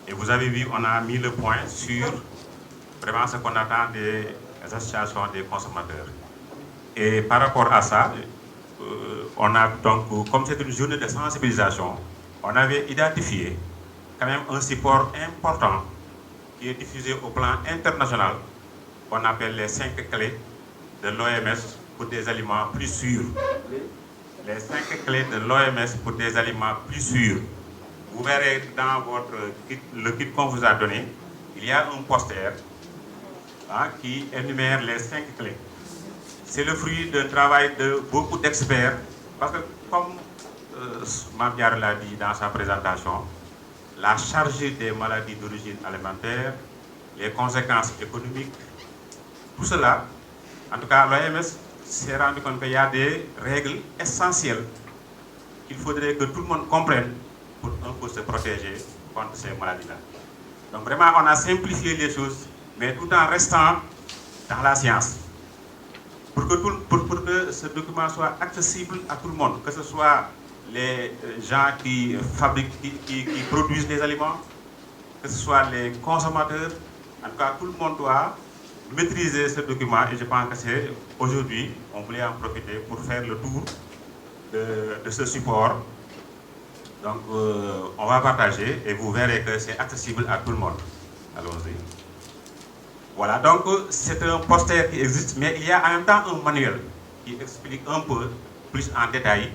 Et vous avez vu, on a mis le point sur vraiment ce qu'on attend des associations des consommateurs. Et par rapport à ça, on a donc, comme c'est une journée de sensibilisation, on avait identifié quand même un support important qui est diffusé au plan international, qu'on appelle les 5 clés de l'OMS pour des aliments plus sûrs. Les 5 clés de l'OMS pour des aliments plus sûrs. Vous verrez dans le kit qu'on vous a donné, il y a un poster qui énumère les 5 clés. C'est le fruit d'un travail de beaucoup d'experts, parce que comme Mame l'a dit dans sa présentation, la charge des maladies d'origine alimentaire, les conséquences économiques, tout cela, en tout cas l'OMS s'est rendu compte qu'il y a des règles essentielles qu'il faudrait que tout le monde comprenne pour un peu se protéger contre ces maladies-là. Donc vraiment, on a simplifié les choses, mais tout en restant dans la science. Pour que ce document soit accessible à tout le monde, que ce soit les gens qui fabriquent, qui produisent les aliments, que ce soit les consommateurs, en tout cas tout le monde doit maîtriser ce document, et je pense que c'est aujourd'hui, on voulait en profiter pour faire le tour de ce support. Donc on va partager et vous verrez que c'est accessible à tout le monde. Allons-y. Voilà, donc c'est un poster qui existe, mais il y a en même temps un manuel qui explique un peu plus en détail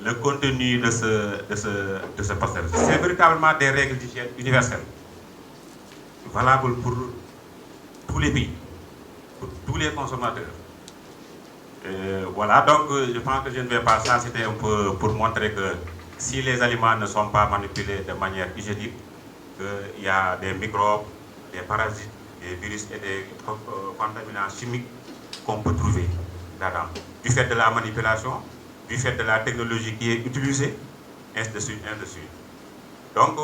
le contenu de ce poster. C'est véritablement des règles d'hygiène universelles, valables pour tous les pays, pour tous les consommateurs. Voilà, donc je pense que je ne vais pas, ça c'était un peu pour montrer que si les aliments ne sont pas manipulés de manière hygiénique, qu'il y a des microbes, des parasites, des virus et des contaminants chimiques qu'on peut trouver là-dedans. Du fait de la manipulation, du fait de la technologie qui est utilisée, ainsi de suite, ainsi de suite. Donc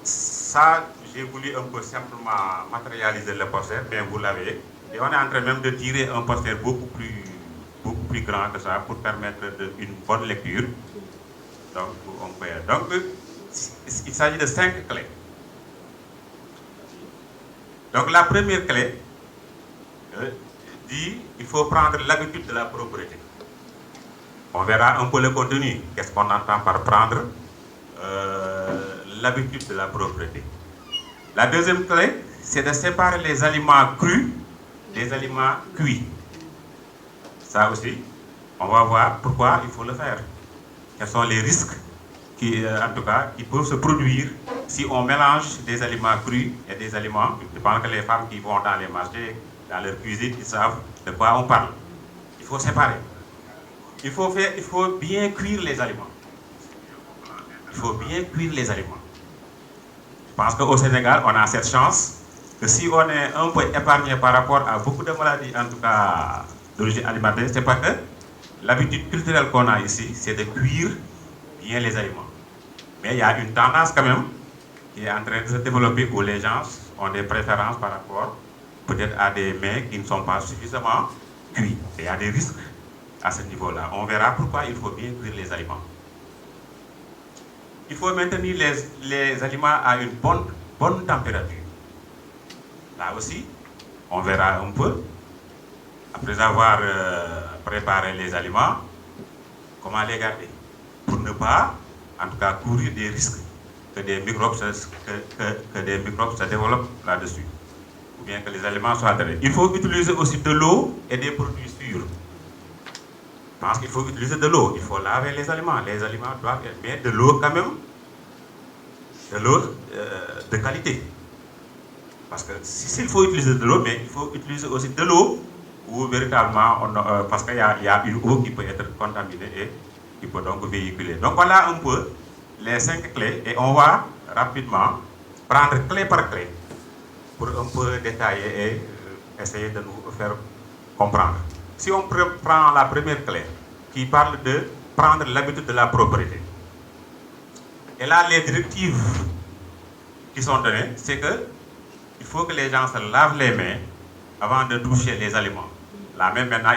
ça, j'ai voulu un peu simplement matérialiser le poster, mais vous l'avez. Et on est en train même de tirer un poster beaucoup plus grand que ça pour permettre une bonne lecture. Donc il s'agit de 5 clés. Donc la première clé dit il faut prendre l'habitude de la propreté. On verra un peu le contenu. Qu'est-ce qu'on entend par prendre l'habitude de la propreté. La deuxième clé, c'est de séparer les aliments crus des aliments cuits. Ça aussi, on va voir pourquoi il faut le faire. Quels sont les risques qui, en tout cas, qui peuvent se produire si on mélange des aliments crus et des aliments. Je pense que les femmes qui vont dans les marchés, dans leur cuisine, ils savent de quoi on parle. Il faut séparer. Il faut bien cuire les aliments. Il faut bien cuire les aliments. Je pense qu'au Sénégal, on a cette chance que si on est un peu épargné par rapport à beaucoup de maladies, en tout cas d'origine alimentaire, c'est parce que l'habitude culturelle qu'on a ici, c'est de cuire bien les aliments. Mais il y a une tendance quand même qui est en train de se développer où les gens ont des préférences par rapport peut-être à des mets qui ne sont pas suffisamment cuits. Et il y a des risques à ce niveau-là. On verra pourquoi il faut bien cuire les aliments. Il faut maintenir les aliments à une bonne température. Là aussi, on verra un peu, après avoir préparé les aliments, comment les garder. Pour ne pas, en tout cas, courir des risques que des microbes se développent là-dessus. Ou bien que les aliments soient adhérés. Il faut utiliser aussi de l'eau et des produits sûrs. Je pense qu'il faut utiliser de l'eau. Il faut laver les aliments. Les aliments doivent être, mais de l'eau quand même, de l'eau de qualité. Parce que s'il faut utiliser de l'eau, mais il faut utiliser aussi de l'eau où véritablement, parce qu'il y a une eau qui peut être contaminée et qui peut donc véhiculer. Donc voilà un peu les 5 clés et on va rapidement prendre clé par clé pour un peu détailler et essayer de nous faire comprendre. Si on prend la première clé qui parle de prendre l'habitude de la propreté. Et là, les directives qui sont données, c'est que il faut que les gens se lavent les mains avant de toucher les aliments. La main maintenant,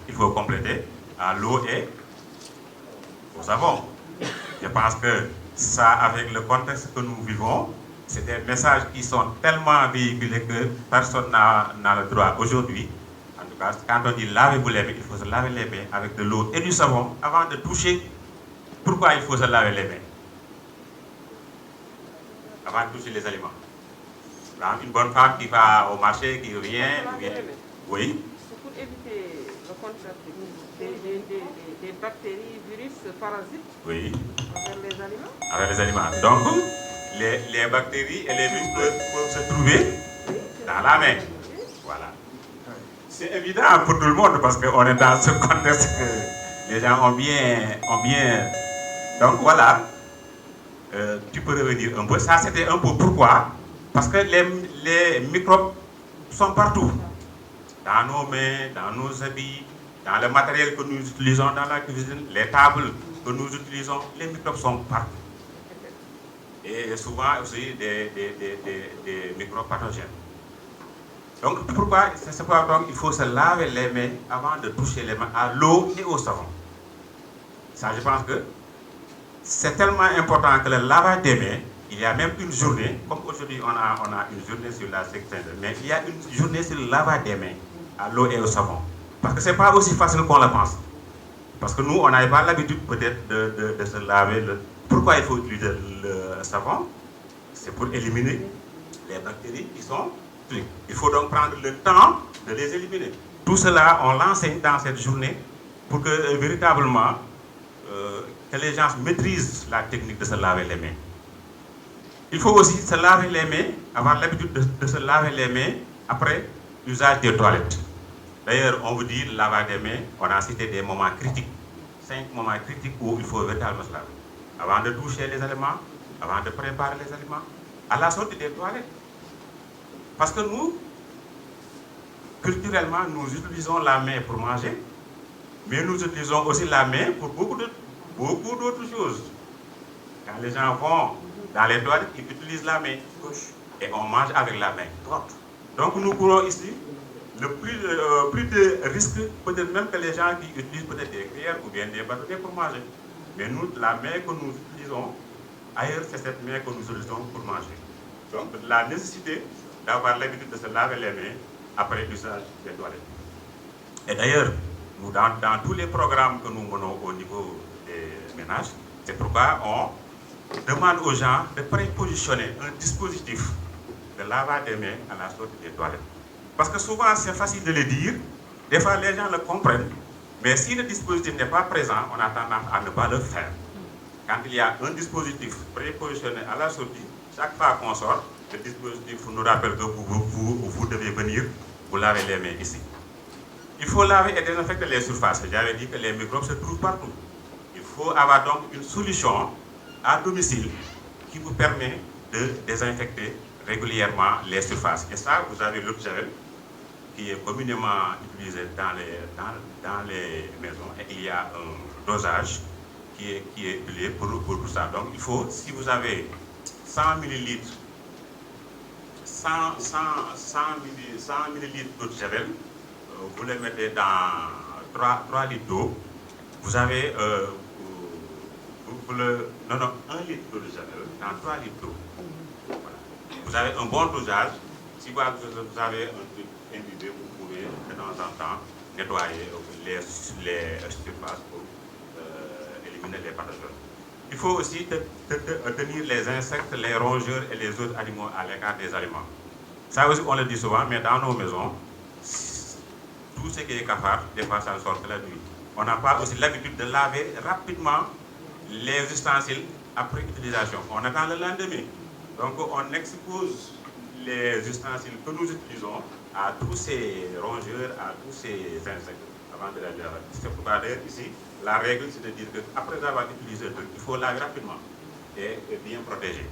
il faut compléter à l'eau et au savon. Je pense que ça, avec le contexte que nous vivons, c'est des messages qui sont tellement véhiculés que personne n'a le droit aujourd'hui. En tout cas, quand on dit lavez-vous les mains, il faut se laver les mains avec de l'eau et du savon avant de toucher. Pourquoi il faut se laver les mains avant de toucher les aliments? Une bonne femme qui va au marché, qui revient, oui. C'est pour éviter le contact des bactéries, virus, parasites, oui, avec les aliments. Avec les aliments. Donc, les bactéries et les virus peuvent se trouver dans la main. Voilà. C'est évident pour tout le monde parce qu'on est dans ce contexte que les gens ont bien. Donc voilà, tu peux revenir un peu. Ça, c'était un peu pourquoi. Parce que les microbes sont partout. Dans nos mains, dans nos habits, dans le matériel que nous utilisons dans la cuisine, les tables que nous utilisons, les microbes sont partout. Et souvent aussi des microbes pathogènes. Donc pourquoi donc, il faut se laver les mains avant de toucher les mains à l'eau et au savon. Ça, je pense que c'est tellement important que le lavage des mains, il y a même une journée, comme aujourd'hui on a une journée sur la sécurité, mais il y a une journée sur le lavage des mains à l'eau et au savon. Parce que ce n'est pas aussi facile qu'on le pense. Parce que nous, on n'avait pas l'habitude peut-être de se laver. Pourquoi il faut utiliser le savon? C'est pour éliminer les bactéries qui sont trucs. Il faut donc prendre le temps de les éliminer. Tout cela, on l'enseigne dans cette journée pour que véritablement que les gens maîtrisent la technique de se laver les mains. Il faut aussi se laver les mains, avoir l'habitude de se laver les mains après l'usage des toilettes. D'ailleurs, on vous dit le lavage des mains, on a cité des moments critiques, 5 moments critiques où il faut véritablement se laver. Avant de toucher les aliments, avant de préparer les aliments, à la sortie des toilettes. Parce que nous, culturellement, nous utilisons la main pour manger, mais nous utilisons aussi la main pour beaucoup d'autres choses. Quand les gens vont dans les toilettes, ils utilisent la main gauche et on mange avec la main droite. Donc nous courons ici le plus de risques, peut-être même que les gens qui utilisent peut-être des cuillères ou bien des bâtonnets pour manger. Mais nous, la main que nous utilisons, ailleurs, c'est cette main que nous utilisons pour manger. Donc la nécessité d'avoir l'habitude de se laver les mains après l'usage des toilettes. Et d'ailleurs, nous, dans tous les programmes que nous menons au niveau des ménages, c'est pourquoi on demande aux gens de prépositionner un dispositif de lavage des mains à la sortie des toilettes. Parce que souvent, c'est facile de le dire, des fois les gens le comprennent, mais si le dispositif n'est pas présent, on a tendance à ne pas le faire. Quand il y a un dispositif prépositionné à la sortie, chaque fois qu'on sort, le dispositif nous rappelle que vous devez venir, vous laver les mains ici. Il faut laver et désinfecter les surfaces. J'avais dit que les microbes se trouvent partout. Il faut avoir donc une solution à domicile qui vous permet de désinfecter régulièrement les surfaces. Et ça, vous avez l'eau de Javel qui est communément utilisé dans les maisons et il y a un dosage qui est utilisé pour ça. Donc il faut, si vous avez 100 ml 100 ml d'eau de Javel, vous les mettez dans 3 litres d'eau, vous avez 1 litre d'eau de Javel dans 3 litres d'eau. Voilà. Vous avez un bon dosage. Si vous avez un truc imbibé, vous pouvez de temps en temps nettoyer les surfaces pour éliminer les pathogènes. Il faut aussi tenir les insectes, les rongeurs et les autres animaux à l'écart des aliments. Ça aussi, on le dit souvent, mais dans nos maisons, tout ce qui est cafard, des fois, ça ne sort que la nuit. On n'a pas aussi l'habitude de laver rapidement les ustensiles après utilisation. On attend le lendemain. Donc, on expose les ustensiles que nous utilisons à tous ces rongeurs, à tous ces insectes avant de les laver. C'est pourquoi d'ailleurs ici, la règle, c'est de dire qu'après avoir utilisé le truc, il faut laver rapidement et bien protéger.